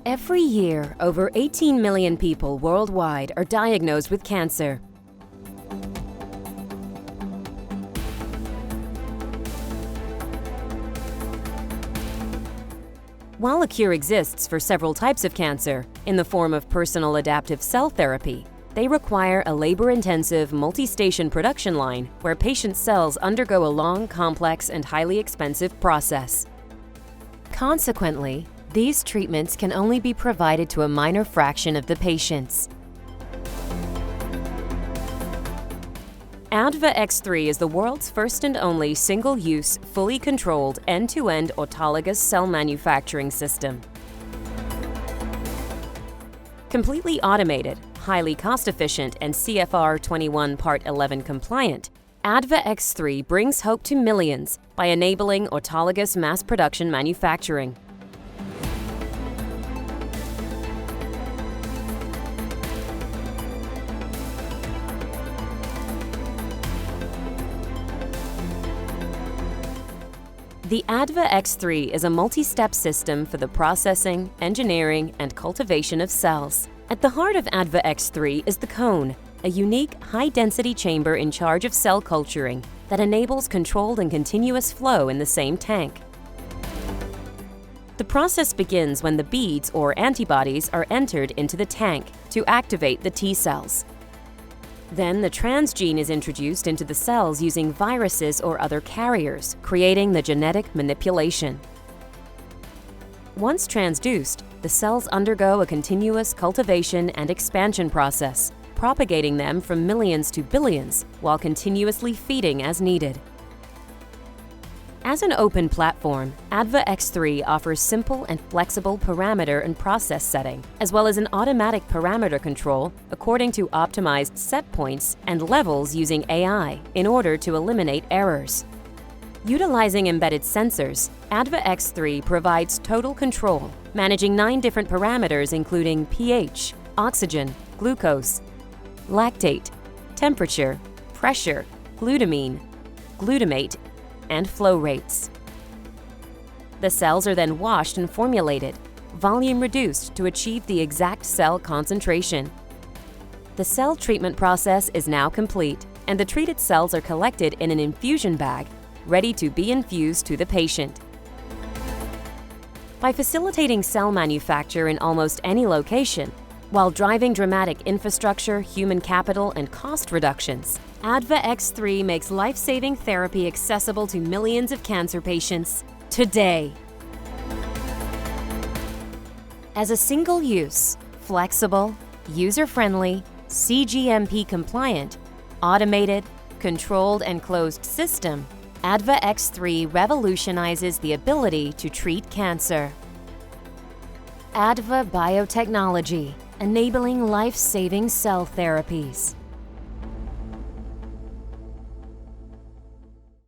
Every year, over 18 million people worldwide are diagnosed with cancer. While a cure exists for several types of cancer, in the form of personal adaptive cell therapy, they require a labor-intensive, multi-station production line where patient cells undergo a long, complex, and highly expensive process. Consequently, these treatments can only be provided to a minor fraction of the patients. ADVA X3 is the world's first and only single-use, fully controlled, end-to-end autologous cell manufacturing system. Completely automated, highly cost-efficient, and CFR 21 Part 11 compliant, ADVA X3 brings hope to millions by enabling autologous mass production manufacturing. The ADVA X3 is a multi-step system for the processing, engineering, and cultivation of cells. At the heart of ADVA X3 is the cone, a unique, high-density chamber in charge of cell culturing that enables controlled and continuous flow in the same tank. The process begins when the beads or antibodies are entered into the tank to activate the T cells. Then the transgene is introduced into the cells using viruses or other carriers, creating the genetic manipulation. Once transduced, the cells undergo a continuous cultivation and expansion process, propagating them from millions to billions while continuously feeding as needed. As an open platform, ADVA X3 offers simple and flexible parameter and process setting, as well as an automatic parameter control according to optimized set points and levels using AI in order to eliminate errors. Utilizing embedded sensors, ADVA X3 provides total control, managing 9 different parameters including pH, oxygen, glucose, lactate, temperature, pressure, glutamine, glutamate, and flow rates. The cells are then washed and formulated, volume reduced to achieve the exact cell concentration. The cell treatment process is now complete, and the treated cells are collected in an infusion bag, ready to be infused to the patient. By facilitating cell manufacture in almost any location, while driving dramatic infrastructure, human capital, and cost reductions, ADVA X3 makes life-saving therapy accessible to millions of cancer patients today. As a single-use, flexible, user-friendly, CGMP-compliant, automated, controlled, and closed system, ADVA X3 revolutionizes the ability to treat cancer. ADVA Biotechnology, enabling life-saving cell therapies.